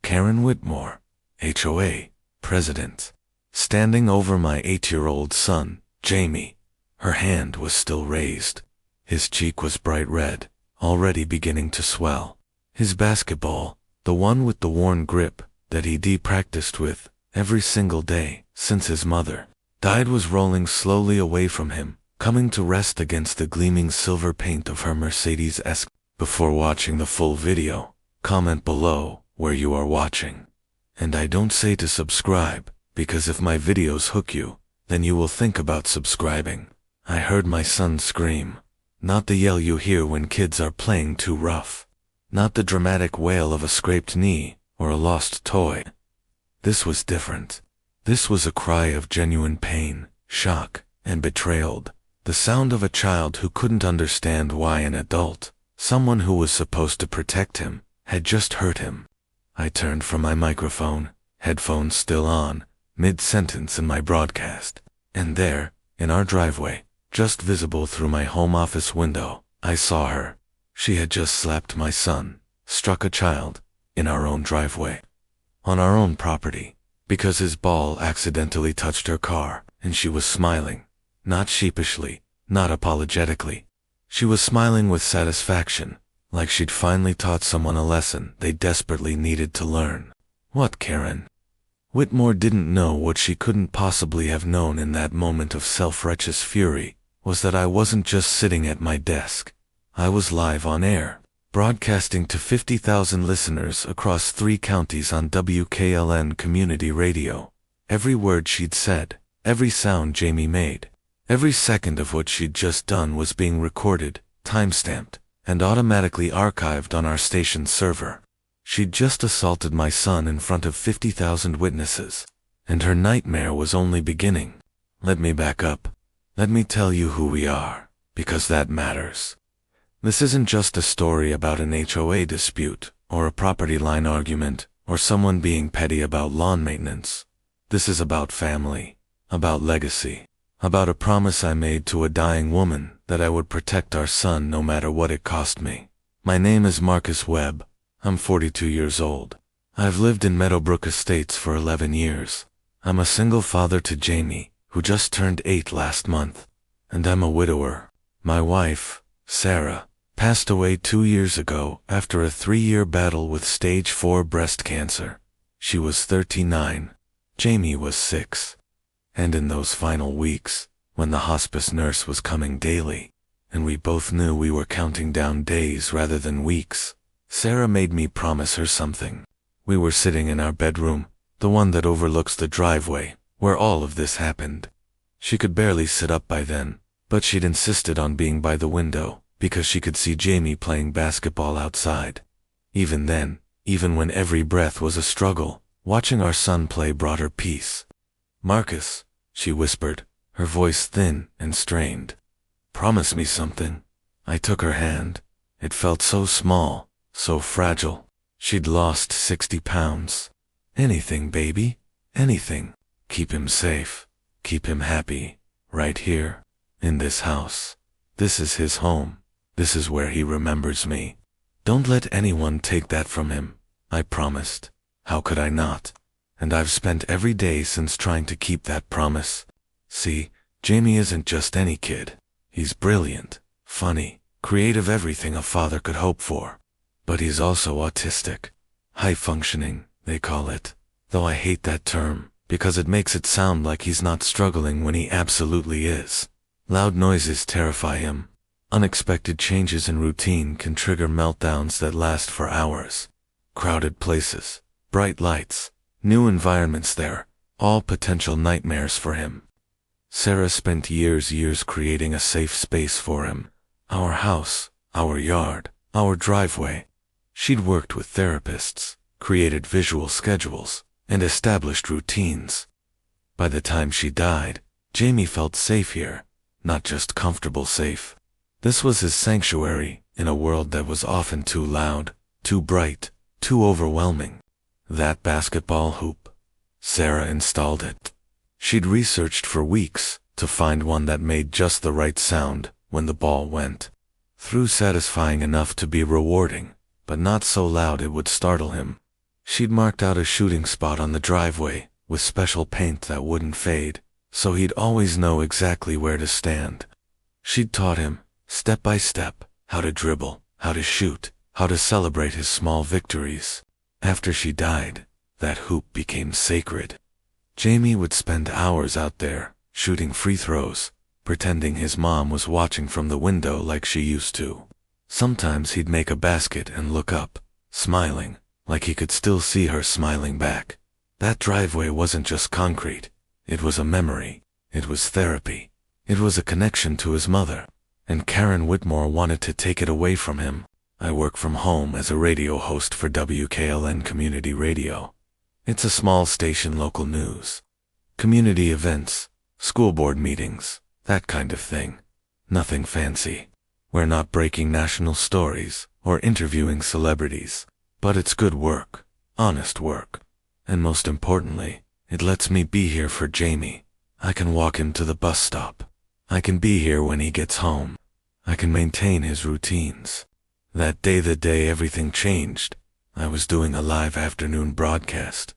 Karen Whitmore, HOA, President, standing over my 8-year-old son, Jamie. Her hand was still raised. His cheek was bright red, already beginning to swell. His basketball, the one with the worn grip that he practiced with every single day since his mother died, was rolling slowly away from him, coming to rest against the gleaming silver paint of her Mercedes-esque. Before watching the full video, comment below where you are watching. And I don't say to subscribe, because if my videos hook you, then you will think about subscribing. I heard my son scream. Not the yell you hear when kids are playing too rough. Not the dramatic wail of a scraped knee or a lost toy. This was different. This was a cry of genuine pain, shock, and betrayal. The sound of a child who couldn't understand why an adult, someone who was supposed to protect him, had just hurt him. I turned from my microphone, headphones still on, mid-sentence in my broadcast, and there, in our driveway, just visible through my home office window, I saw her. She had just slapped my son, struck a child, in our own driveway, on our own property, because his ball accidentally touched her car, and she was smiling, not sheepishly, not apologetically. She was smiling with satisfaction, like she'd finally taught someone a lesson they desperately needed to learn. What, Karen? Whitmore didn't know what she couldn't possibly have known in that moment of self-righteous fury, was that I wasn't just sitting at my desk. I was live on air, broadcasting to 50,000 listeners across 3 counties on WKLN Community Radio. Every word she'd said, every sound Jamie made, every second of what she'd just done was being recorded, timestamped, and automatically archived on our station server. She'd just assaulted my son in front of 50,000 witnesses, and her nightmare was only beginning. Let me back up. Let me tell you who we are, because that matters. This isn't just a story about an HOA dispute, or a property line argument, or someone being petty about lawn maintenance. This is about family, about legacy, about a promise I made to a dying woman that I would protect our son no matter what it cost me. My name is Marcus Webb. I'm 42 years old. I've lived in Meadowbrook Estates for 11 years. I'm a single father to Jamie, who just turned 8 last month. And I'm a widower. My wife, Sarah, passed away 2 years ago after a 3-year battle with stage 4 breast cancer. She was 39. Jamie was 6. And in those final weeks, when the hospice nurse was coming daily, and we both knew we were counting down days rather than weeks, Sarah made me promise her something. We were sitting in our bedroom, the one that overlooks the driveway, where all of this happened. She could barely sit up by then, but she'd insisted on being by the window, because she could see Jamie playing basketball outside. Even then, even when every breath was a struggle, watching our son play brought her peace. "Marcus," she whispered, her voice thin and strained. "Promise me something." I took her hand. It felt so small, so fragile. She'd lost 60 pounds. "Anything, baby. Anything. Keep him safe. Keep him happy. Right here. In this house. This is his home. This is where he remembers me. Don't let anyone take that from him," I promised. How could I not? And I've spent every day since trying to keep that promise. See, Jamie isn't just any kid. He's brilliant, funny, creative, everything a father could hope for. But he's also autistic. High functioning, they call it. Though I hate that term, because it makes it sound like he's not struggling when he absolutely is. Loud noises terrify him. Unexpected changes in routine can trigger meltdowns that last for hours. Crowded places, bright lights, new environments there, all potential nightmares for him. Sarah spent years creating a safe space for him. Our house, our yard, our driveway. She'd worked with therapists, created visual schedules, and established routines. By the time she died, Jamie felt safe here, not just comfortable safe. This was his sanctuary in a world that was often too loud, too bright, too overwhelming. That basketball hoop. Sarah installed it. She'd researched for weeks to find one that made just the right sound when the ball went through, satisfying enough to be rewarding, but not so loud it would startle him. She'd marked out a shooting spot on the driveway with special paint that wouldn't fade, so he'd always know exactly where to stand. She'd taught him, step by step, how to dribble, how to shoot, how to celebrate his small victories. After she died, that hoop became sacred. Jamie would spend hours out there, shooting free throws, pretending his mom was watching from the window like she used to. Sometimes he'd make a basket and look up, smiling, like he could still see her smiling back. That driveway wasn't just concrete. It was a memory. It was therapy. It was a connection to his mother. And Karen Whitmore wanted to take it away from him. I work from home as a radio host for WKLN Community Radio. It's a small station local news. Community events, school board meetings, that kind of thing. Nothing fancy. We're not breaking national stories or interviewing celebrities. But it's good work, honest work. And most importantly, it lets me be here for Jamie. I can walk him to the bus stop. I can be here when he gets home. I can maintain his routines. That day, the day everything changed, I was doing a live afternoon broadcast.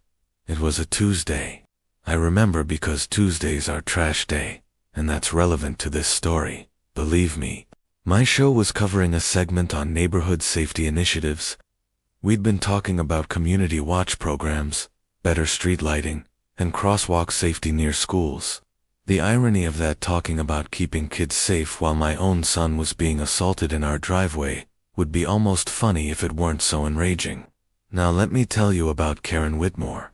It was a Tuesday. I remember because Tuesdays are trash day, and that's relevant to this story. Believe me, my show was covering a segment on neighborhood safety initiatives. We'd been talking about community watch programs, better street lighting, and crosswalk safety near schools. The irony of that, talking about keeping kids safe while my own son was being assaulted in our driveway, would be almost funny if it weren't so enraging. Now let me tell you about Karen Whitmore.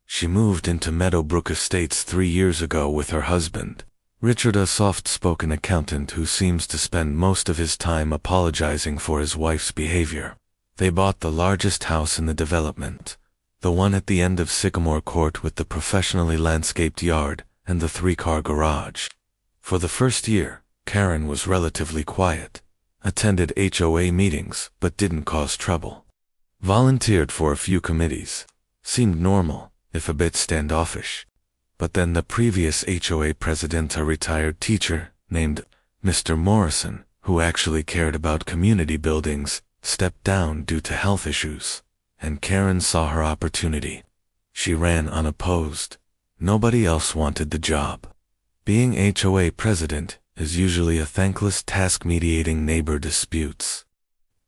She moved into Meadowbrook Estates 3 years ago with her husband, Richard, a soft-spoken accountant who seems to spend most of his time apologizing for his wife's behavior. They bought the largest house in the development, the one at the end of Sycamore Court with the professionally landscaped yard and the 3-car garage. For the first year, Karen was relatively quiet, attended HOA meetings but didn't cause trouble, volunteered for a few committees, seemed normal, if a bit standoffish. But then the previous HOA president, a retired teacher named Mr. Morrison, who actually cared about community buildings, stepped down due to health issues, and Karen saw her opportunity. She ran unopposed. Nobody else wanted the job. Being HOA president is usually a thankless task, mediating neighbor disputes,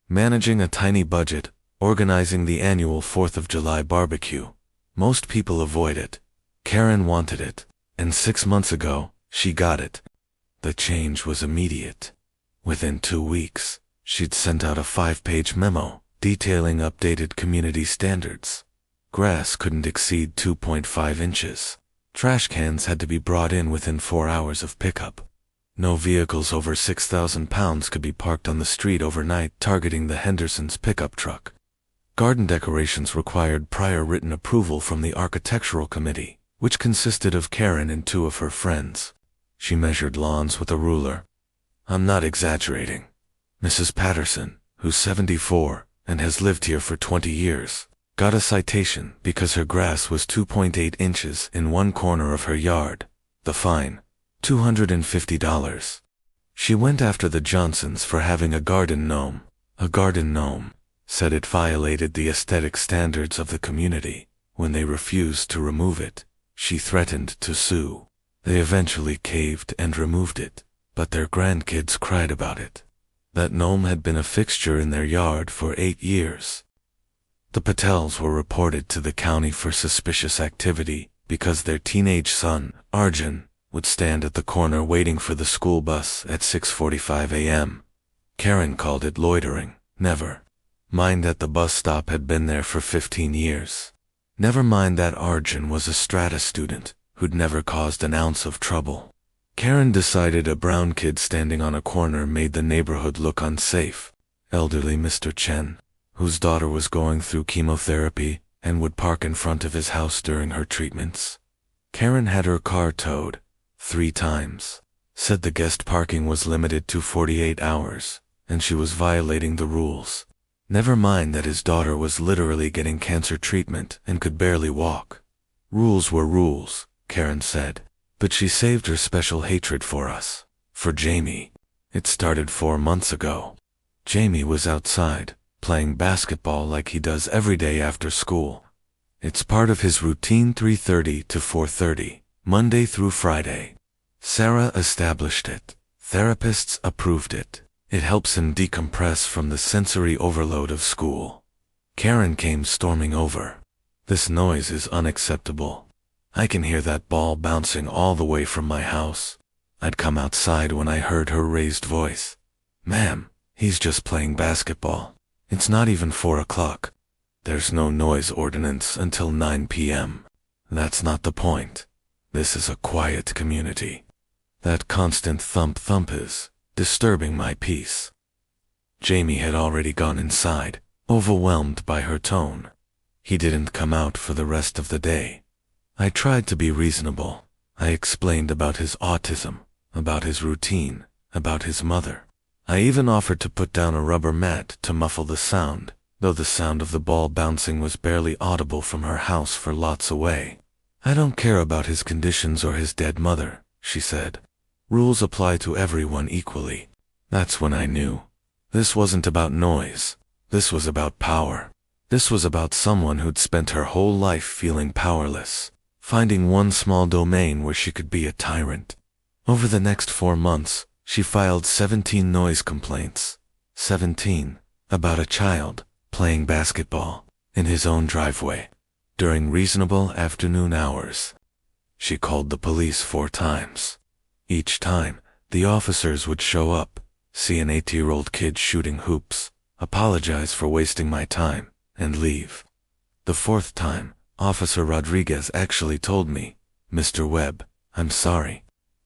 managing a tiny budget, organizing the annual 4th of July barbecue. Most people avoid it. Karen wanted it, and 6 months ago, she got it. The change was immediate. Within 2 weeks, she'd sent out a 5-page memo detailing updated community standards. Grass couldn't exceed 2.5 inches. Trash cans had to be brought in within 4 hours of pickup. No vehicles over 6,000 pounds could be parked on the street overnight, targeting the Hendersons' pickup truck. Garden decorations required prior written approval from the architectural committee, which consisted of Karen and 2 of her friends. She measured lawns with a ruler. I'm not exaggerating. Mrs. Patterson, who's 74 and has lived here for 20 years, got a citation because her grass was 2.8 inches in one corner of her yard. The fine, $250. She went after the Johnsons for having a garden gnome. A garden gnome, said it violated the aesthetic standards of the community. When they refused to remove it, she threatened to sue. They eventually caved and removed it, but their grandkids cried about it. That gnome had been a fixture in their yard for 8 years. The Patels were reported to the county for suspicious activity because their teenage son, Arjun, would stand at the corner waiting for the school bus at 6:45 a.m. Karen called it loitering. Never mind that the bus stop had been there for 15 years. Never mind that Arjun was a strata student who'd never caused an ounce of trouble. Karen decided a brown kid standing on a corner made the neighborhood look unsafe. Elderly Mr. Chen, whose daughter was going through chemotherapy and would park in front of his house during her treatments. Karen had her car towed 3 times, said the guest parking was limited to 48 hours, and she was violating the rules. Never mind that his daughter was literally getting cancer treatment and could barely walk. Rules were rules, Karen said, but she saved her special hatred for us, for Jamie. It started 4 months ago. Jamie was outside, playing basketball like he does every day after school, It's part of his routine 3:30 to 4:30, Monday through Friday. Sarah established it. Therapists approved it. It helps him decompress from the sensory overload of school. Karen came storming over. This noise is unacceptable. I can hear that ball bouncing all the way from my house. I'd come outside when I heard her raised voice. Ma'am, he's just playing basketball. It's not even 4 o'clock. There's no noise ordinance until 9 p.m. That's not the point. This is a quiet community. That constant thump is disturbing my peace. Jamie had already gone inside, overwhelmed by her tone. He didn't come out for the rest of the day. I tried to be reasonable. I explained about his autism, about his routine, about his mother. I even offered to put down a rubber mat to muffle the sound, though the sound of the ball bouncing was barely audible from her house for lots away. I don't care about his conditions or his dead mother, she said. Rules apply to everyone equally. That's when I knew. This wasn't about noise. This was about power. This was about someone who'd spent her whole life feeling powerless, finding one small domain where she could be a tyrant. Over the next 4 months, she filed 17 noise complaints. 17. About a child playing basketball in his own driveway during reasonable afternoon hours. She called the police 4 times. Each time, the officers would show up, see an 8-year-old kid shooting hoops, apologize for wasting my time, and leave. The 4th time, Officer Rodriguez actually told me, Mr. Webb, I'm sorry.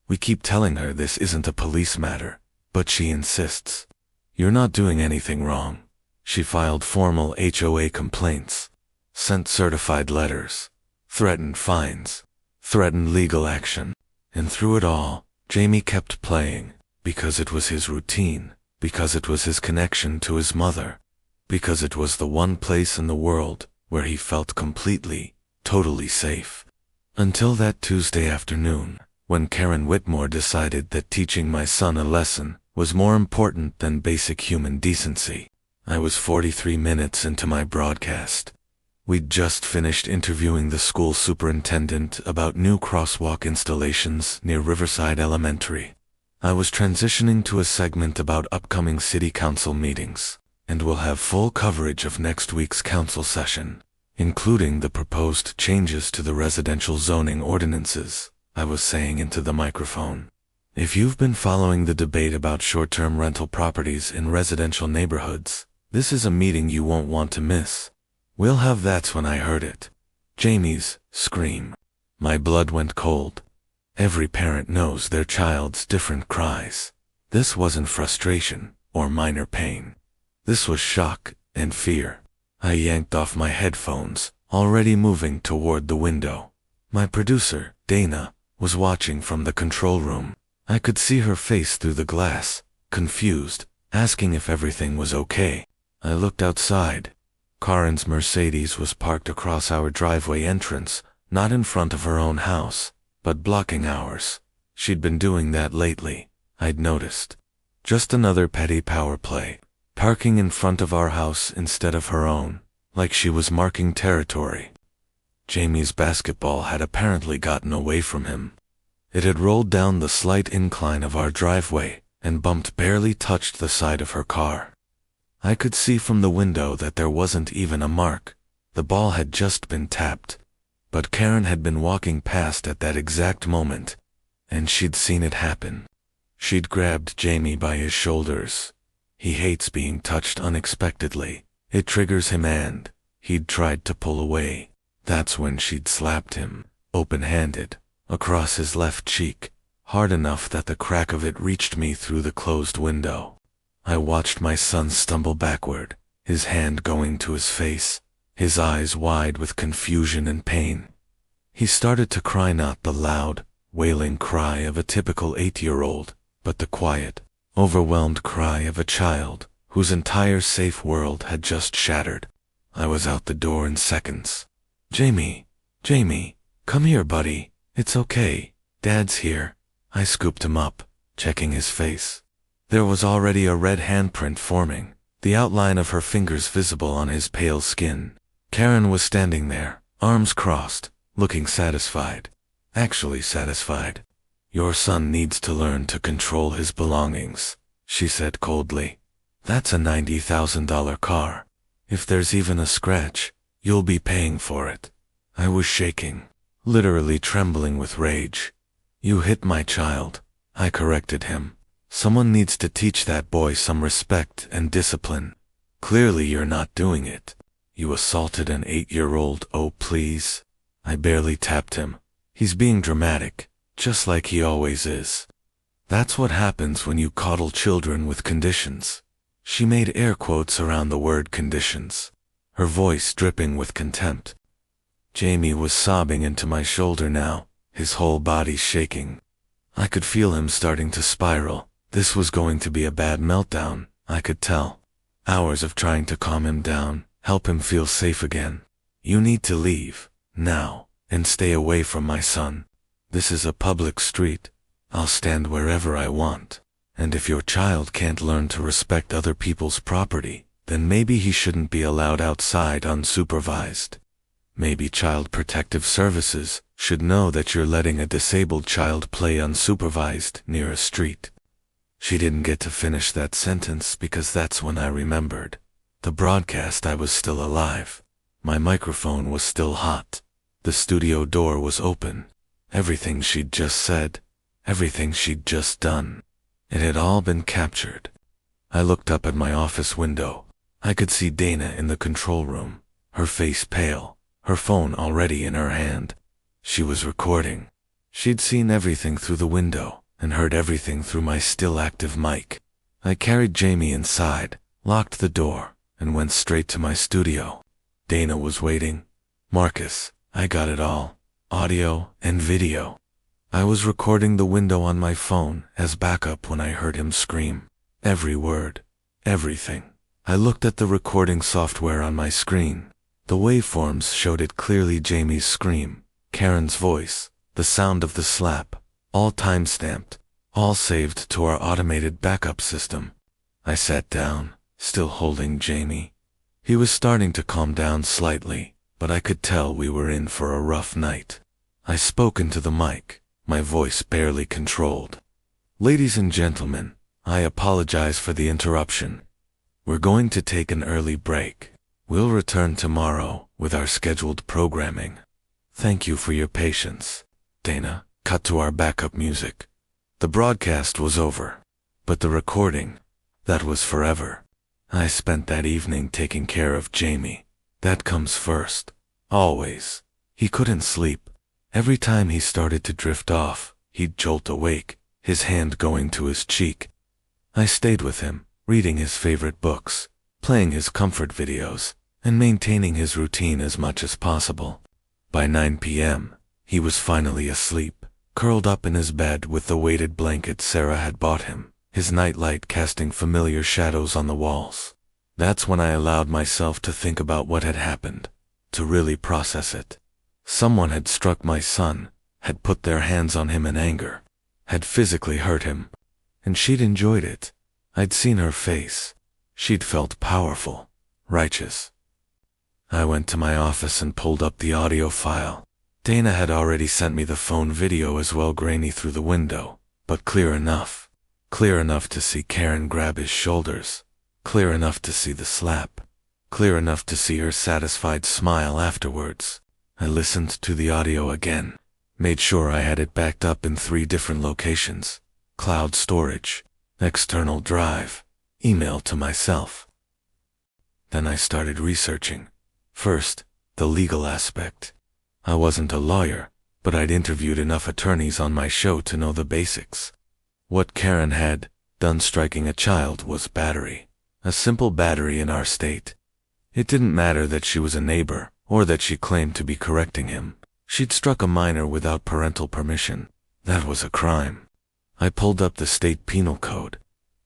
We keep telling her this isn't a police matter, but she insists. You're not doing anything wrong. She filed formal HOA complaints, sent certified letters, threatened fines, threatened legal action, and through it all, Jamie kept playing, because it was his routine, because it was his connection to his mother, because it was the one place in the world where he felt completely, totally safe. Until that Tuesday afternoon, when Karen Whitmore decided that teaching my son a lesson was more important than basic human decency. I was 43 minutes into my broadcast. We'd just finished interviewing the school superintendent about new crosswalk installations near Riverside Elementary. I was transitioning to a segment about upcoming city council meetings, and will have full coverage of next week's council session, including the proposed changes to the residential zoning ordinances, I was saying into the microphone. If you've been following the debate about short-term rental properties in residential neighborhoods, this is a meeting you won't want to miss. We'll have that's when I heard it. Jamie's scream. My blood went cold. Every parent knows their child's different cries. This wasn't frustration or minor pain. This was shock and fear. I yanked off my headphones, already moving toward the window. My producer, Dana, was watching from the control room. I could see her face through the glass, confused, asking if everything was okay. I looked outside. Karen's Mercedes was parked across our driveway entrance, not in front of her own house, but blocking ours. She'd been doing that lately, I'd noticed. Just another petty power play, parking in front of our house instead of her own, like she was marking territory. Jamie's basketball had apparently gotten away from him. It had rolled down the slight incline of our driveway and barely touched the side of her car. I could see from the window that there wasn't even a mark. The ball had just been tapped. But Karen had been walking past at that exact moment, and she'd seen it happen. She'd grabbed Jamie by his shoulders. He hates being touched unexpectedly. It triggers him, and he'd tried to pull away. That's when she'd slapped him, open-handed, across his left cheek, hard enough that the crack of it reached me through the closed window. I watched my son stumble backward, his hand going to his face, his eyes wide with confusion and pain. He started to cry, not the loud, wailing cry of a typical 8-year-old, but the quiet, overwhelmed cry of a child whose entire safe world had just shattered. I was out the door in seconds. Jamie, come here, buddy. It's okay. Dad's here. I scooped him up, checking his face. There was already a red handprint forming, the outline of her fingers visible on his pale skin. Karen was standing there, arms crossed, looking satisfied. Actually satisfied. Your son needs to learn to control his belongings, she said coldly. That's a $90,000 car. If there's even a scratch, you'll be paying for it. I was shaking, literally trembling with rage. You hit my child, I corrected him. Someone needs to teach that boy some respect and discipline. Clearly you're not doing it. You assaulted an 8-year-old, oh please. I barely tapped him. He's being dramatic, just like he always is. That's what happens when you coddle children with conditions. She made air quotes around the word conditions, her voice dripping with contempt. Jamie was sobbing into my shoulder now, his whole body shaking. I could feel him starting to spiral. This was going to be a bad meltdown, I could tell. Hours of trying to calm him down, help him feel safe again. You need to leave, now, and stay away from my son. This is a public street. I'll stand wherever I want. And if your child can't learn to respect other people's property, then maybe he shouldn't be allowed outside unsupervised. Maybe Child Protective Services should know that you're letting a disabled child play unsupervised near a street. She didn't get to finish that sentence because that's when I remembered. The broadcast, I was still alive. My microphone was still hot. The studio door was open. Everything she'd just said, everything she'd just done, it had all been captured. I looked up at my office window. I could see Dana in the control room, her face pale, her phone already in her hand. She was recording. She'd seen everything through the window and heard everything through my still active mic. I carried Jamie inside, locked the door, and went straight to my studio. Dana was waiting. Marcus, I got it all. Audio and video. I was recording the window on my phone as backup when I heard him scream. Every word. Everything. I looked at the recording software on my screen. The waveforms showed it clearly: Jamie's scream, Karen's voice, the sound of the slap, all time-stamped, all saved to our automated backup system. I sat down, still holding Jamie. He was starting to calm down slightly, but I could tell we were in for a rough night. I spoke into the mic, my voice barely controlled. Ladies and gentlemen, I apologize for the interruption. We're going to take an early break. We'll return tomorrow with our scheduled programming. Thank you for your patience. Dana, cut to our backup music. The broadcast was over, but the recording, that was forever. I spent that evening taking care of Jamie. That comes first. Always. He couldn't sleep. Every time he started to drift off, he'd jolt awake, his hand going to his cheek. I stayed with him, reading his favorite books, playing his comfort videos, and maintaining his routine as much as possible. By 9 p.m., he was finally asleep, curled up in his bed with the weighted blanket Sarah had bought him, his nightlight casting familiar shadows on the walls. That's when I allowed myself to think about what had happened, to really process it. Someone had struck my son, had put their hands on him in anger, had physically hurt him, and she'd enjoyed it. I'd seen her face. She'd felt powerful, righteous. I went to my office and pulled up the audio file. Dana had already sent me the phone video as well, grainy through the window, but clear enough. Clear enough to see Karen grab his shoulders. Clear enough to see the slap. Clear enough to see her satisfied smile afterwards. I listened to the audio again, made sure I had it backed up in 3 different locations: cloud storage, external drive, email to myself. Then I started researching. First, the legal aspect. I wasn't a lawyer, but I'd interviewed enough attorneys on my show to know the basics. What Karen had done striking a child was battery. A simple battery in our state. It didn't matter that she was a neighbor, or that she claimed to be correcting him. She'd struck a minor without parental permission. That was a crime. I pulled up the state penal code.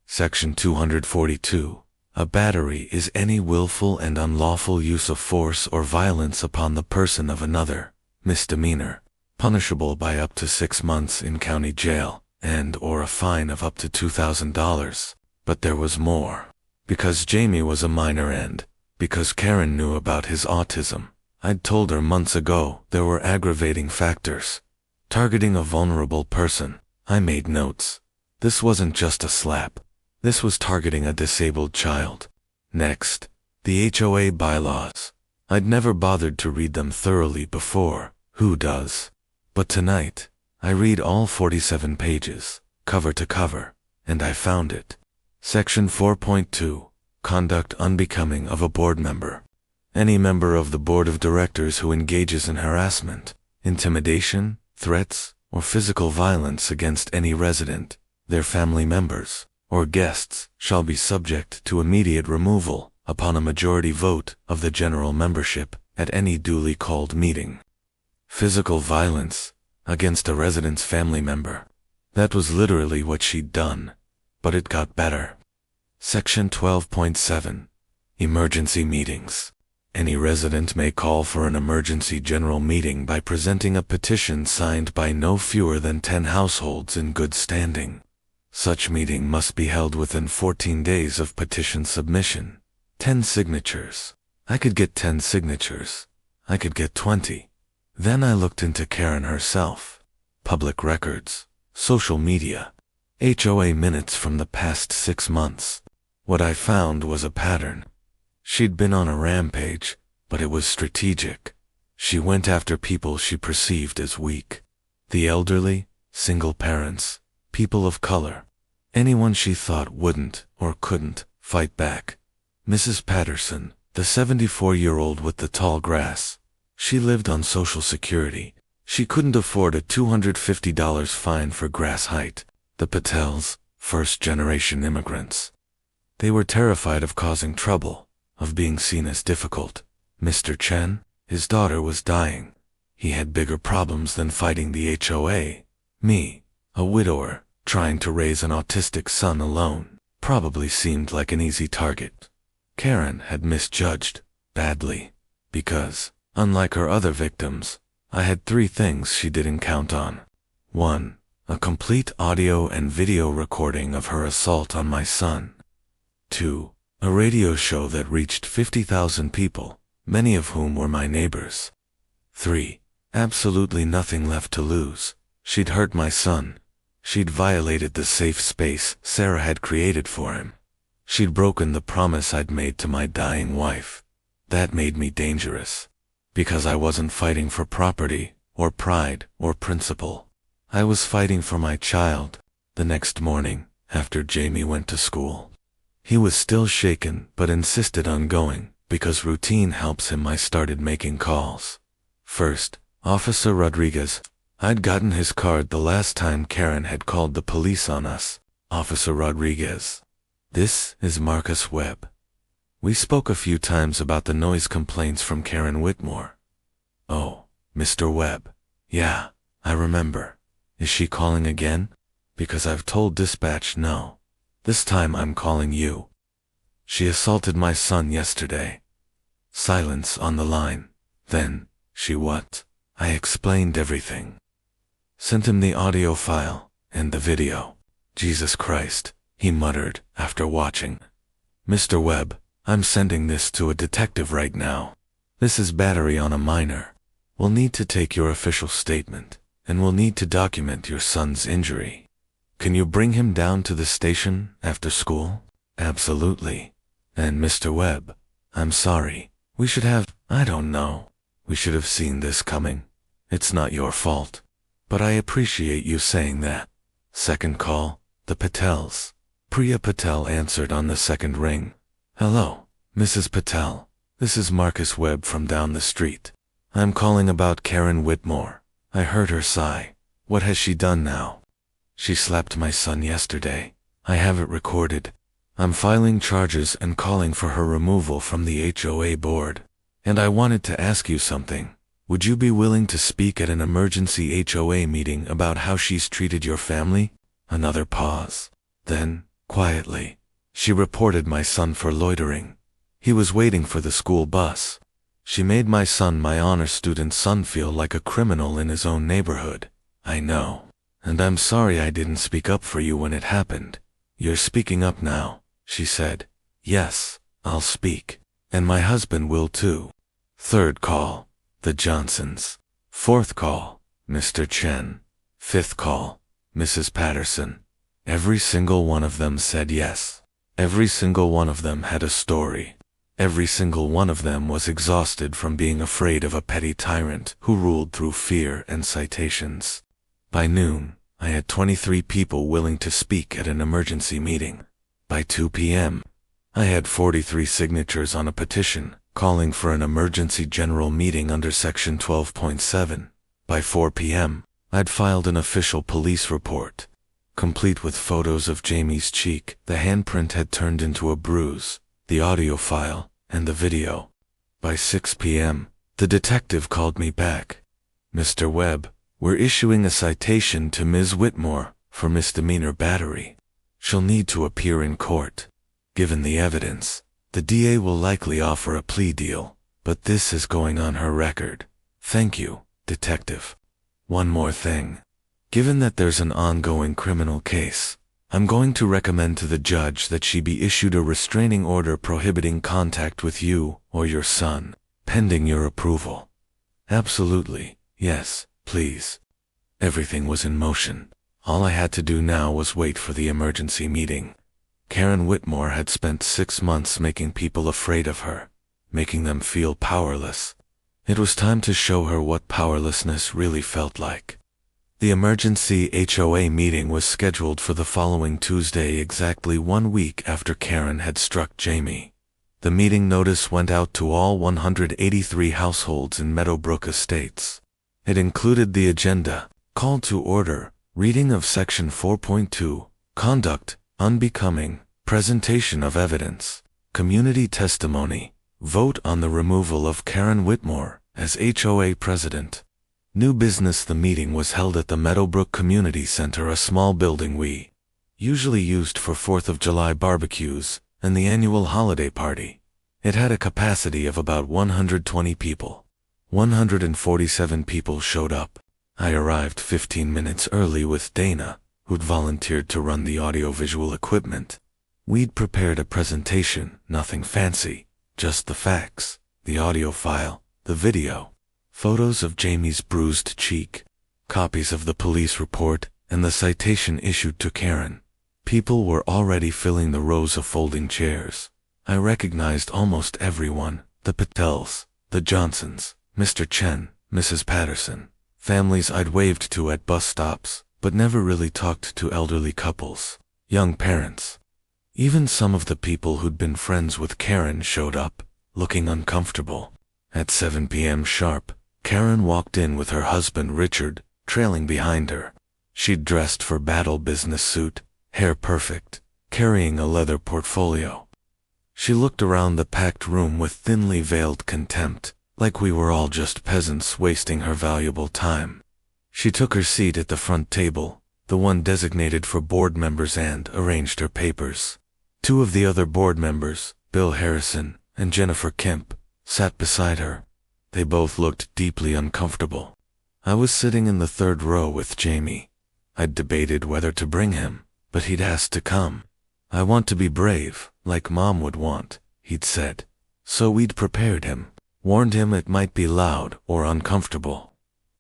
Section 242. A battery is any willful and unlawful use of force or violence upon the person of another, misdemeanor, punishable by up to 6 months in county jail, and/or a fine of up to $2,000. But there was more. Because Jamie was a minor and because Karen knew about his autism, I'd told her months ago there were aggravating factors. Targeting a vulnerable person. I made notes. This wasn't just a slap. This was targeting a disabled child. Next, the HOA bylaws. I'd never bothered to read them thoroughly before. Who does? But tonight, I read all 47 pages, cover to cover, and I found it. Section 4.2. Conduct unbecoming of a board member. Any member of the board of directors who engages in harassment, intimidation, threats, or physical violence against any resident, their family members, or guests shall be subject to immediate removal upon a majority vote of the general membership at any duly called meeting. Physical violence against a resident's family member. That was literally what she'd done, but it got better. Section 12.7. Emergency meetings. Any resident may call for an emergency general meeting by presenting a petition signed by no fewer than 10 households in good standing. Such meeting must be held within 14 days of petition submission. 10 signatures. I could get 10 signatures. I could get 20. Then I looked into Karen herself. Public records, social media, HOA minutes from the past 6 months. What I found was a pattern. She'd been on a rampage, but it was strategic. She went after people she perceived as weak. The elderly, single parents, people of color, anyone she thought wouldn't or couldn't fight back. Mrs. Patterson, the 74-year-old with the tall grass. She lived on Social Security. She couldn't afford a $250 fine for grass height. The Patels, first-generation immigrants. They were terrified of causing trouble, of being seen as difficult. Mr. Chen, his daughter was dying. He had bigger problems than fighting the HOA. Me, a widower, trying to raise an autistic son alone, probably seemed like an easy target. Karen had misjudged, badly, because, unlike her other victims, I had 3 things she didn't count on. 1. A complete audio and video recording of her assault on my son. 2. A radio show that reached 50,000 people, many of whom were my neighbors. 3. Absolutely nothing left to lose. She'd hurt my son. She'd violated the safe space Sarah had created for him. She'd broken the promise I'd made to my dying wife. That made me dangerous. Because I wasn't fighting for property, or pride, or principle. I was fighting for my child. The next morning, after Jamie went to school, he was still shaken but insisted on going. Because routine helps him, I started making calls. First, Officer Rodriguez. I'd gotten his card the last time Karen had called the police on us. Officer Rodriguez. This is Marcus Webb. We spoke a few times about the noise complaints from Karen Whitmore. Oh, Mr. Webb. Yeah, I remember. Is she calling again? Because I've told dispatch no. This time I'm calling you. She assaulted my son yesterday. Silence on the line. Then, she what? I explained everything. Sent him the audio file, and the video. Jesus Christ, he muttered after watching. Mr. Webb, I'm sending this to a detective right now. This is battery on a minor. We'll need to take your official statement, and we'll need to document your son's injury. Can you bring him down to the station after school? Absolutely. And Mr. Webb, I'm sorry. We should have, I don't know. We should have seen this coming. It's not your fault. But I appreciate you saying that. Second call, the Patels. Priya Patel answered on the second ring. Hello, Mrs. Patel. This is Marcus Webb from down the street. I'm calling about Karen Whitmore. I heard her sigh. What has she done now? She slapped my son yesterday. I have it recorded. I'm filing charges and calling for her removal from the HOA board. And I wanted to ask you something. Would you be willing to speak at an emergency HOA meeting about how she's treated your family? Another pause. Then, quietly, she reported my son for loitering. He was waiting for the school bus. She made my son, my honor student son, feel like a criminal in his own neighborhood. I know. And I'm sorry I didn't speak up for you when it happened. You're speaking up now, she said. Yes, I'll speak. And my husband will too. Third call, the Johnsons. Fourth call, Mr. Chen. Fifth call, Mrs. Patterson. Every single one of them said yes. Every single one of them had a story. Every single one of them was exhausted from being afraid of a petty tyrant who ruled through fear and citations. By noon, I had 23 people willing to speak at an emergency meeting. By 2 p.m., I had 43 signatures on a petition calling for an emergency general meeting under Section 12.7. By 4 p.m., I'd filed an official police report, complete with photos of Jamie's cheek. The handprint had turned into a bruise, the audio file, and the video. By 6 p.m., the detective called me back. "Mr. Webb, we're issuing a citation to Ms. Whitmore for misdemeanor battery. She'll need to appear in court. Given the evidence, the DA will likely offer a plea deal, but this is going on her record. Thank you, Detective. One more thing. Given that there's an ongoing criminal case, I'm going to recommend to the judge that she be issued a restraining order prohibiting contact with you or your son, pending your approval." "Absolutely, yes, please." Everything was in motion. All I had to do now was wait for the emergency meeting. Karen Whitmore had spent 6 months making people afraid of her, making them feel powerless. It was time to show her what powerlessness really felt like. The emergency HOA meeting was scheduled for the following Tuesday, exactly 1 week after Karen had struck Jamie. The meeting notice went out to all 183 households in Meadowbrook Estates. It included the agenda, call to order, reading of Section 4.2, conduct unbecoming, presentation of evidence, community testimony, vote on the removal of Karen Whitmore as HOA president. New business. The meeting was held at the Meadowbrook Community Center, a small building we usually used for 4th of July barbecues and the annual holiday party. It had a capacity of about 120 people. 147 people showed up. I arrived 15 minutes early with Dana, who'd volunteered to run the audiovisual equipment. We'd prepared a presentation, nothing fancy, just the facts, the audio file, the video, photos of Jamie's bruised cheek, copies of the police report, and the citation issued to Karen. People were already filling the rows of folding chairs. I recognized almost everyone: the Patels, the Johnsons, Mr. Chen, Mrs. Patterson, families I'd waved to at bus stops, but never really talked to: elderly couples, young parents. Even some of the people who'd been friends with Karen showed up, looking uncomfortable. At 7 p.m. sharp, Karen walked in with her husband Richard, trailing behind her. She'd dressed for battle: business suit, hair perfect, carrying a leather portfolio. She looked around the packed room with thinly veiled contempt, like we were all just peasants wasting her valuable time. She took her seat at the front table, the one designated for board members, and arranged her papers. 2 of the other board members, Bill Harrison and Jennifer Kemp, sat beside her. They both looked deeply uncomfortable. I was sitting in the 3rd row with Jamie. I'd debated whether to bring him, but he'd asked to come. "I want to be brave, like Mom would want," he'd said. So we'd prepared him, warned him it might be loud or uncomfortable,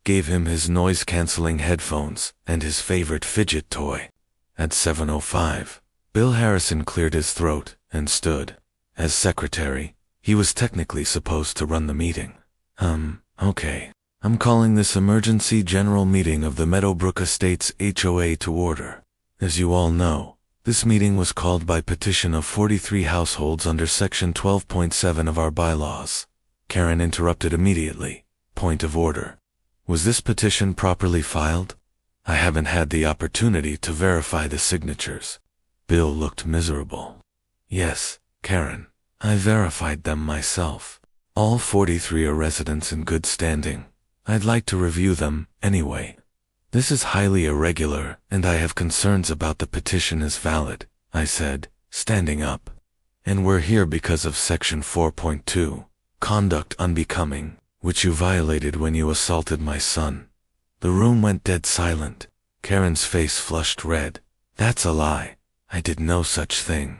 gave him his noise-canceling headphones and his favorite fidget toy. At 7:05, Bill Harrison cleared his throat and stood. As secretary, he was technically supposed to run the meeting. Okay. I'm calling this emergency general meeting of the Meadowbrook Estates HOA to order. As you all know, this meeting was called by petition of 43 households under Section 12.7 of our bylaws. Karen interrupted immediately. Point of order. Was this petition properly filed? I haven't had the opportunity to verify the signatures. Bill looked miserable. Yes, Karen, I verified them myself. All 43 are residents in good standing. I'd like to review them, anyway. This is highly irregular, and I have concerns about the petition is valid, I said, standing up. And we're here because of Section 4.2, conduct unbecoming, which you violated when you assaulted my son. The room went dead silent. Karen's face flushed red. That's a lie. I did no such thing.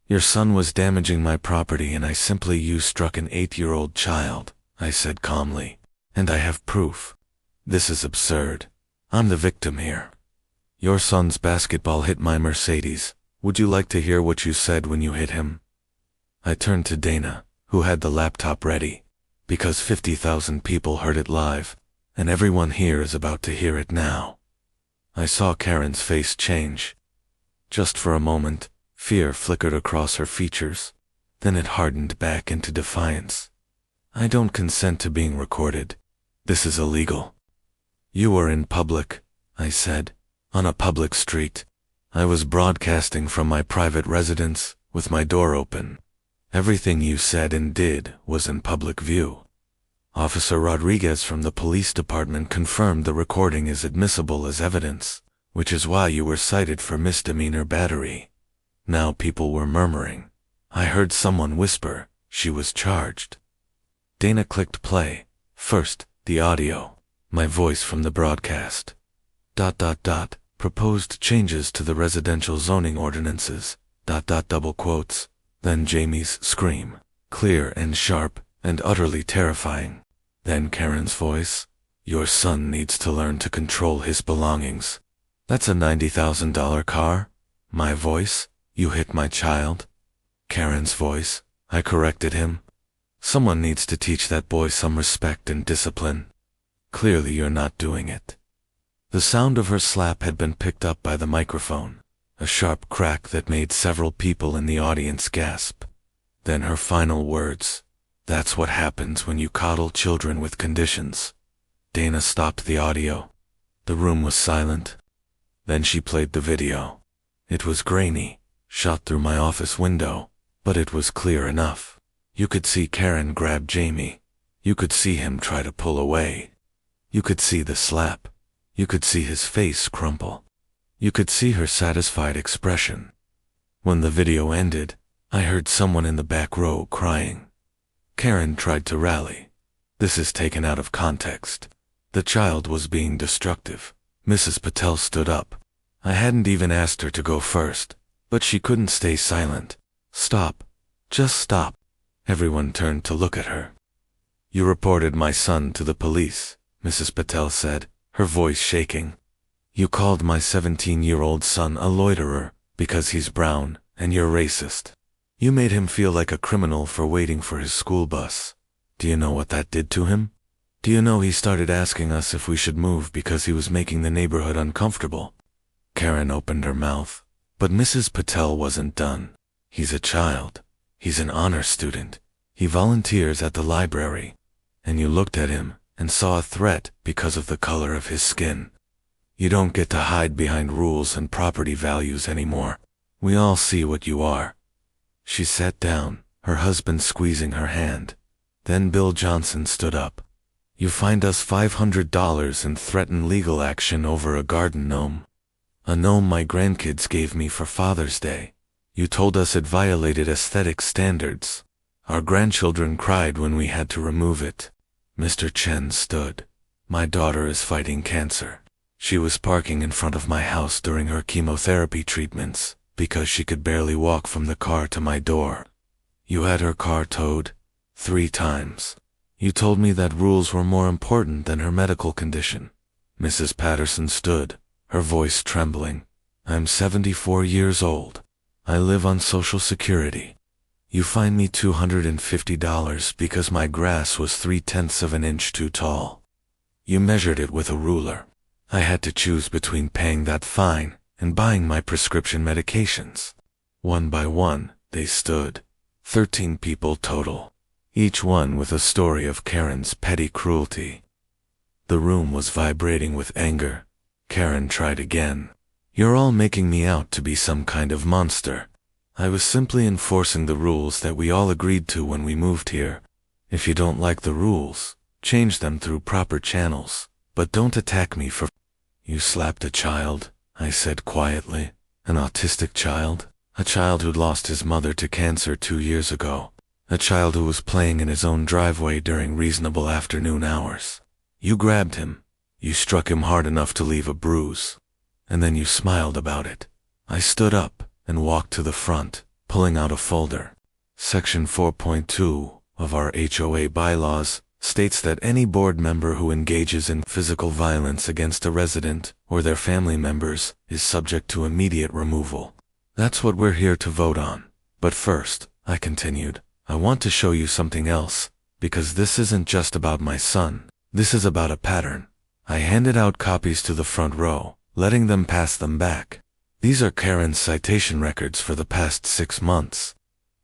Your son was damaging my property and I simply struck an 8-year-old child, I said calmly. And I have proof. This is absurd. I'm the victim here. Your son's basketball hit my Mercedes. Would you like to hear what you said when you hit him? I turned to Dana, who had the laptop ready, because 50,000 people heard it live, and everyone here is about to hear it now. I saw Karen's face change. Just for a moment, fear flickered across her features, then it hardened back into defiance. I don't consent to being recorded. This is illegal. You were in public, I said, on a public street. I was broadcasting from my private residence, with my door open. Everything you said and did was in public view. Officer Rodriguez from the police department confirmed the recording is admissible as evidence, which is why you were cited for misdemeanor battery. Now people were murmuring. I heard someone whisper, she was charged. Dana clicked play. First, the audio. My voice from the broadcast. ... Proposed changes to the residential zoning ordinances. ... double quotes. Then Jamie's scream. Clear and sharp and utterly terrifying. Then Karen's voice. Your son needs to learn to control his belongings. That's a $90,000 car? My voice. You hit my child? Karen's voice. I corrected him. Someone needs to teach that boy some respect and discipline. Clearly you're not doing it. The sound of her slap had been picked up by the microphone, a sharp crack that made several people in the audience gasp. Then her final words. That's what happens when you coddle children with conditions. Dana stopped the audio. The room was silent. Then she played the video. It was grainy, shot through my office window, but it was clear enough. You could see Karen grab Jamie. You could see him try to pull away. You could see the slap. You could see his face crumple. You could see her satisfied expression. When the video ended, I heard someone in the back row crying. Karen tried to rally. This is taken out of context. The child was being destructive. Mrs. Patel stood up. I hadn't even asked her to go first, but she couldn't stay silent. Stop. Just stop. Everyone turned to look at her. You reported my son to the police, Mrs. Patel said, her voice shaking. You called my 17-year-old son a loiterer because he's brown, and you're racist. You made him feel like a criminal for waiting for his school bus. Do you know what that did to him? Do you know he started asking us if we should move because he was making the neighborhood uncomfortable? Karen opened her mouth, but Mrs. Patel wasn't done. He's a child. He's an honor student. He volunteers at the library. And you looked at him and saw a threat because of the color of his skin. You don't get to hide behind rules and property values anymore. We all see what you are. She sat down, her husband squeezing her hand. Then Bill Johnson stood up. You fined us $500 and threatened legal action over a garden gnome. A gnome my grandkids gave me for Father's Day. You told us it violated aesthetic standards. Our grandchildren cried when we had to remove it. Mr. Chen stood. My daughter is fighting cancer. She was parking in front of my house during her chemotherapy treatments, because she could barely walk from the car to my door. You had her car towed 3 times. You told me that rules were more important than her medical condition. Mrs. Patterson stood, her voice trembling. I'm 74 years old. I live on Social Security. You fined me $250 because my grass was 3/10 of an inch too tall. You measured it with a ruler. I had to choose between paying that fine and buying my prescription medications. One by one, they stood. 13 people total, each one with a story of Karen's petty cruelty. The room was vibrating with anger. Karen tried again. You're all making me out to be some kind of monster. I was simply enforcing the rules that we all agreed to when we moved here. If you don't like the rules, change them through proper channels, but don't attack me for... You slapped a child, I said quietly. An autistic child? A child who'd lost his mother to cancer 2 years ago. A child who was playing in his own driveway during reasonable afternoon hours. You grabbed him. You struck him hard enough to leave a bruise. And then you smiled about it. I stood up and walked to the front, pulling out a folder. Section 4.2 of our HOA bylaws states that any board member who engages in physical violence against a resident or their family members is subject to immediate removal. That's what we're here to vote on. But first, I continued, I want to show you something else, because this isn't just about my son. This is about a pattern. I handed out copies to the front row, letting them pass them back. These are Karen's citation records for the past 6 months.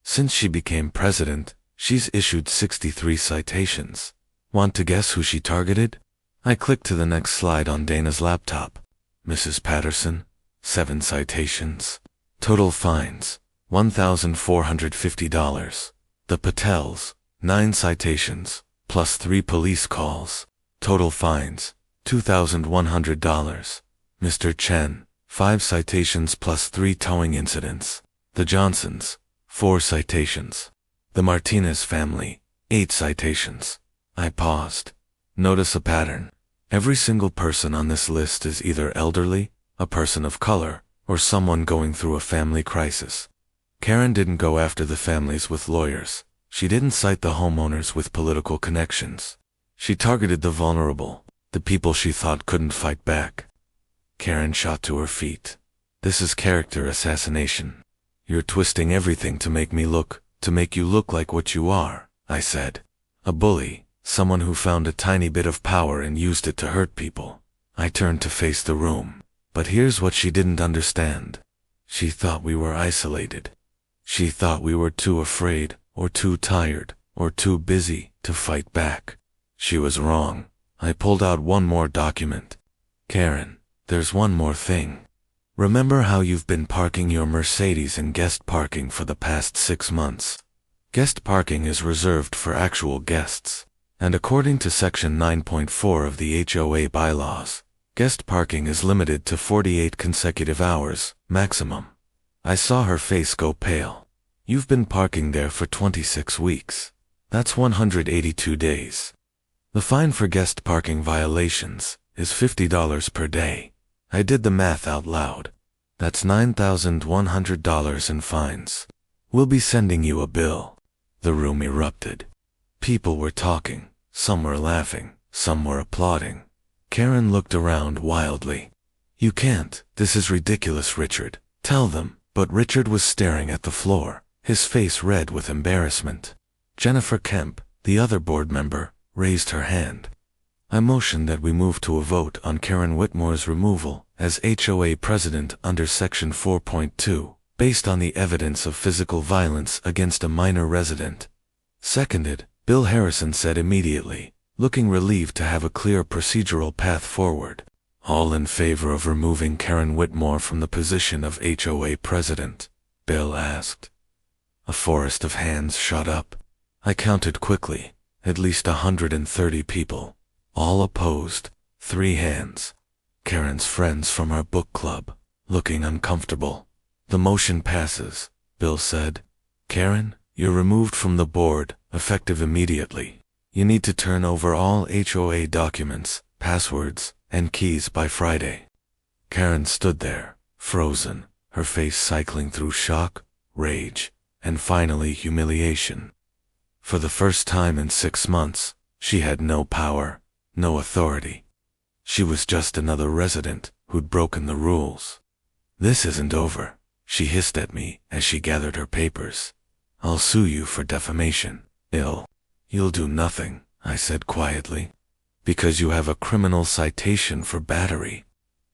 Since she became president, she's issued 63 citations. Want to guess who she targeted? I clicked to the next slide on Dana's laptop. Mrs. Patterson, 7 citations. Total fines, $1,450. The Patels, 9 citations, plus 3 police calls. Total fines, $2,100. Mr. Chen, 5 citations plus 3 towing incidents. The Johnsons, 4 citations. The Martinez family, 8 citations. I paused. Notice a pattern. Every single person on this list is either elderly, a person of color, or someone going through a family crisis. Karen didn't go after the families with lawyers. She didn't cite the homeowners with political connections. She targeted the vulnerable, the people she thought couldn't fight back. Karen shot to her feet. This is character assassination. You're twisting everything to make you look like what you are, I said. A bully, someone who found a tiny bit of power and used it to hurt people. I turned to face the room. But here's what she didn't understand. She thought we were isolated. She thought we were too afraid, or too tired, or too busy to fight back. She was wrong. I pulled out one more document. Karen, there's one more thing. Remember how you've been parking your Mercedes in guest parking for the past 6 months? Guest parking is reserved for actual guests, and according to Section 9.4 of the HOA bylaws, guest parking is limited to 48 consecutive hours, maximum. I saw her face go pale. You've been parking there for 26 weeks. That's 182 days. The fine for guest parking violations is $50 per day. I did the math out loud. That's $9,100 in fines. We'll be sending you a bill. The room erupted. People were talking. Some were laughing. Some were applauding. Karen looked around wildly. You can't. This is ridiculous, Richard. Tell them. But Richard was staring at the floor, his face red with embarrassment. Jennifer Kemp, the other board member, raised her hand. I motioned that we move to a vote on Karen Whitmore's removal as HOA president under Section 4.2, based on the evidence of physical violence against a minor resident. Seconded, Bill Harrison said immediately, looking relieved to have a clear procedural path forward. All in favor of removing Karen Whitmore from the position of HOA president? Bill asked. A forest of hands shot up. I counted quickly, at least 130 people. All opposed, 3 hands. Karen's friends from our book club, looking uncomfortable. The motion passes, Bill said. Karen, you're removed from the board, effective immediately. You need to turn over all HOA documents, passwords, and keys by Friday. Karen stood there, frozen, her face cycling through shock, rage, and finally humiliation. For the first time in 6 months, she had no power, no authority. She was just another resident who'd broken the rules. This isn't over, she hissed at me as she gathered her papers. I'll sue you for defamation. You'll do nothing, I said quietly. Because you have a criminal citation for battery.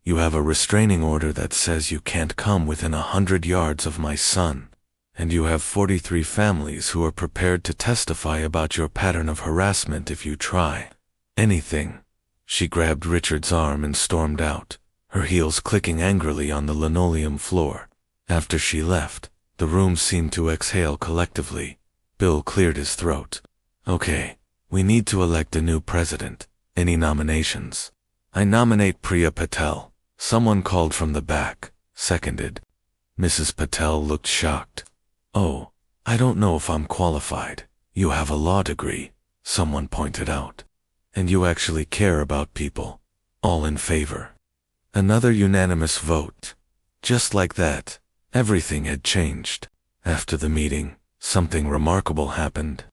You have a restraining order that says you can't come within 100 yards of my son. And you have 43 families who are prepared to testify about your pattern of harassment if you try. Anything. She grabbed Richard's arm and stormed out, her heels clicking angrily on the linoleum floor. After she left, the room seemed to exhale collectively. Bill cleared his throat. Okay, we need to elect a new president. Any nominations? I nominate Priya Patel. Someone called from the back. Seconded. Mrs. Patel looked shocked. Oh, I don't know if I'm qualified. You have a law degree, someone pointed out. And you actually care about people. All in favor. Another unanimous vote. Just like that, everything had changed. After the meeting, something remarkable happened.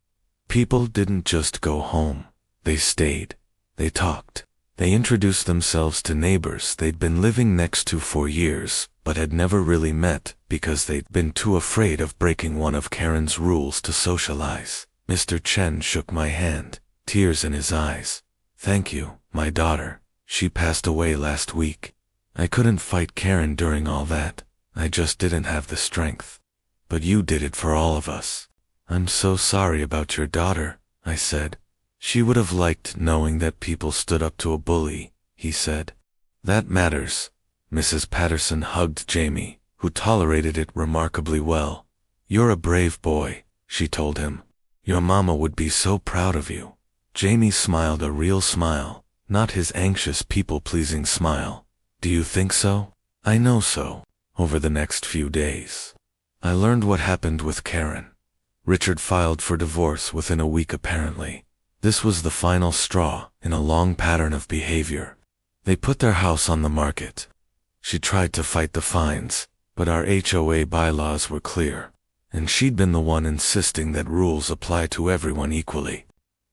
People didn't just go home. They stayed. They talked. They introduced themselves to neighbors they'd been living next to for years, but had never really met because they'd been too afraid of breaking one of Karen's rules to socialize. Mr. Chen shook my hand, tears in his eyes. Thank you, my daughter. She passed away last week. I couldn't fight Karen during all that. I just didn't have the strength. But you did it for all of us. I'm so sorry about your daughter, I said. She would have liked knowing that people stood up to a bully, he said. That matters. Mrs. Patterson hugged Jamie, who tolerated it remarkably well. You're a brave boy, she told him. Your mama would be so proud of you. Jamie smiled a real smile, not his anxious people-pleasing smile. Do you think so? I know so. Over the next few days, I learned what happened with Karen. Richard filed for divorce within a week apparently. This was the final straw in a long pattern of behavior. They put their house on the market. She tried to fight the fines, but our HOA bylaws were clear, and she'd been the one insisting that rules apply to everyone equally.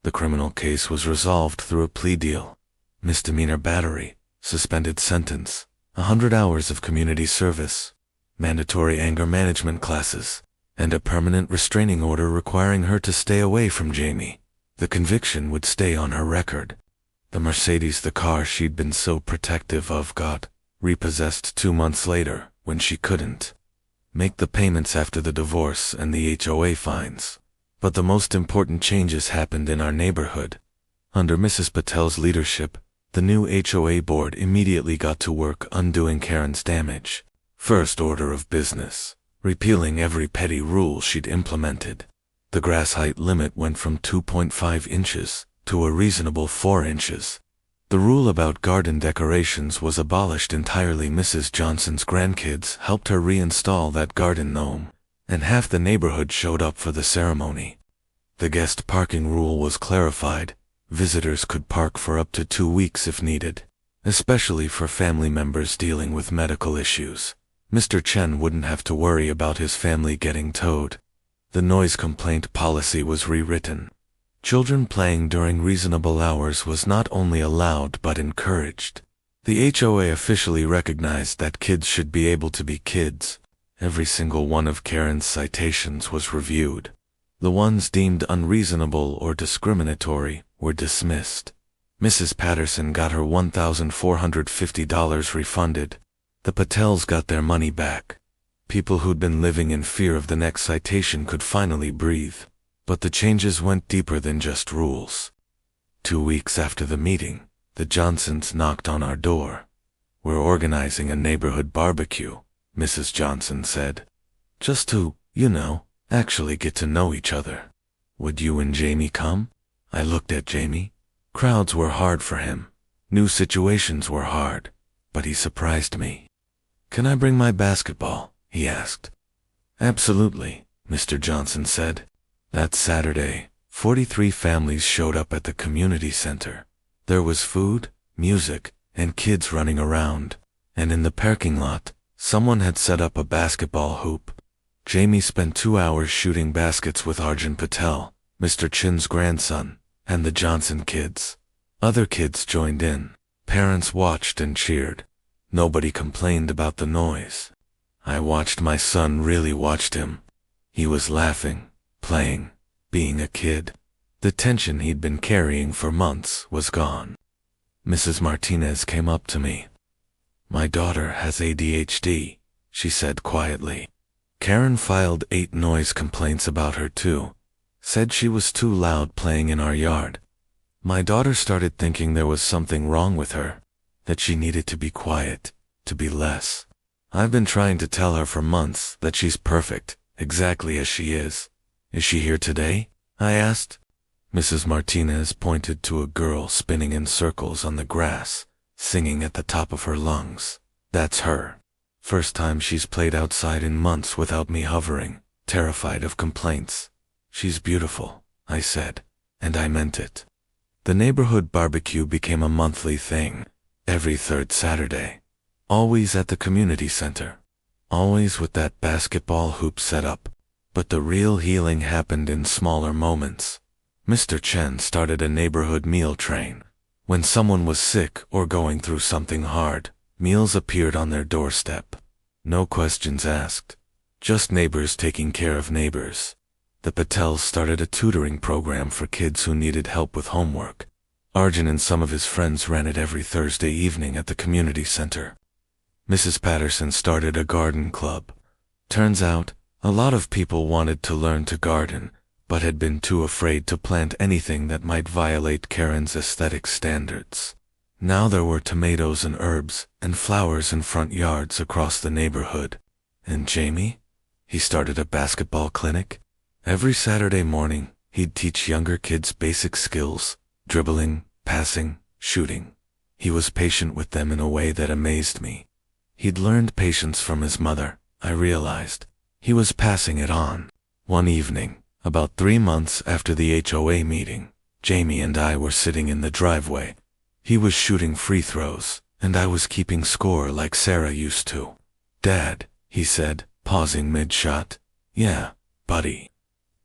The criminal case was resolved through a plea deal. Misdemeanor battery, suspended sentence, 100 hours of community service, mandatory anger management classes, and a permanent restraining order requiring her to stay away from Jamie. The conviction would stay on her record. The Mercedes, the car she'd been so protective of, got repossessed 2 months later when she couldn't make the payments after the divorce and the HOA fines. But the most important changes happened in our neighborhood. Under Mrs. Patel's leadership, the new HOA board immediately got to work undoing Karen's damage. First order of business, repealing every petty rule she'd implemented. The grass height limit went from 2.5 inches to a reasonable 4 inches. The rule about garden decorations was abolished entirely. Mrs. Johnson's grandkids helped her reinstall that garden gnome, and half the neighborhood showed up for the ceremony. The guest parking rule was clarified. Visitors could park for up to 2 weeks if needed, especially for family members dealing with medical issues. Mr. Chen wouldn't have to worry about his family getting towed. The noise complaint policy was rewritten. Children playing during reasonable hours was not only allowed but encouraged. The HOA officially recognized that kids should be able to be kids. Every single one of Karen's citations was reviewed. The ones deemed unreasonable or discriminatory were dismissed. Mrs. Patterson got her $1,450 refunded. The Patels got their money back. People who'd been living in fear of the next citation could finally breathe. But the changes went deeper than just rules. 2 weeks after the meeting, the Johnsons knocked on our door. We're organizing a neighborhood barbecue, Mrs. Johnson said. Just to, actually get to know each other. Would you and Jamie come? I looked at Jamie. Crowds were hard for him. New situations were hard, but he surprised me. Can I bring my basketball? He asked. Absolutely, Mr. Johnson said. That Saturday, 43 families showed up at the community center. There was food, music, and kids running around. And in the parking lot, someone had set up a basketball hoop. Jamie spent 2 hours shooting baskets with Arjun Patel, Mr. Chin's grandson, and the Johnson kids. Other kids joined in. Parents watched and cheered. Nobody complained about the noise. I watched. My son really watched him. He was laughing, playing, being a kid. The tension he'd been carrying for months was gone. Mrs. Martinez came up to me. My daughter has ADHD, she said quietly. Karen filed 8 noise complaints about her too. Said she was too loud playing in our yard. My daughter started thinking there was something wrong with her, that she needed to be quiet, to be less. I've been trying to tell her for months that she's perfect, exactly as she is. Is she here today? I asked. Mrs. Martinez pointed to a girl spinning in circles on the grass, singing at the top of her lungs. That's her. First time she's played outside in months without me hovering, terrified of complaints. She's beautiful, I said, and I meant it. The neighborhood barbecue became a monthly thing, every 3rd Saturday. Always at the community center. Always with that basketball hoop set up. But the real healing happened in smaller moments. Mr. Chen started a neighborhood meal train. When someone was sick or going through something hard, meals appeared on their doorstep. No questions asked. Just neighbors taking care of neighbors. The Patels started a tutoring program for kids who needed help with homework. Arjun and some of his friends ran it every Thursday evening at the community center. Mrs. Patterson started a garden club. Turns out, a lot of people wanted to learn to garden, but had been too afraid to plant anything that might violate Karen's aesthetic standards. Now there were tomatoes and herbs and flowers in front yards across the neighborhood. And Jamie? He started a basketball clinic. Every Saturday morning, he'd teach younger kids basic skills: dribbling, passing, shooting. He was patient with them in a way that amazed me. He'd learned patience from his mother, I realized. He was passing it on. One evening, about 3 months after the HOA meeting, Jamie and I were sitting in the driveway. He was shooting free throws, and I was keeping score like Sarah used to. "Dad," he said, pausing mid-shot. "Yeah, buddy.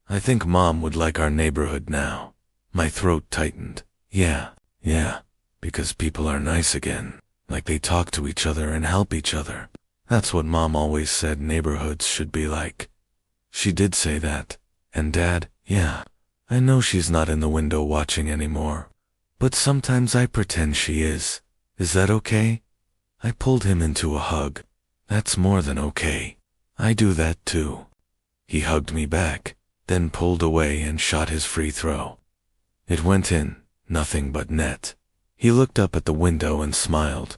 I think Mom would like our neighborhood now." My throat tightened. Yeah, because people are nice again. Like they talk to each other and help each other. That's what Mom always said neighborhoods should be like. She did say that. And Dad, yeah, I know she's not in the window watching anymore. But sometimes I pretend she is. Is that okay? I pulled him into a hug. That's more than okay. I do that too. He hugged me back, then pulled away and shot his free throw. It went in, nothing but net. He looked up at the window and smiled.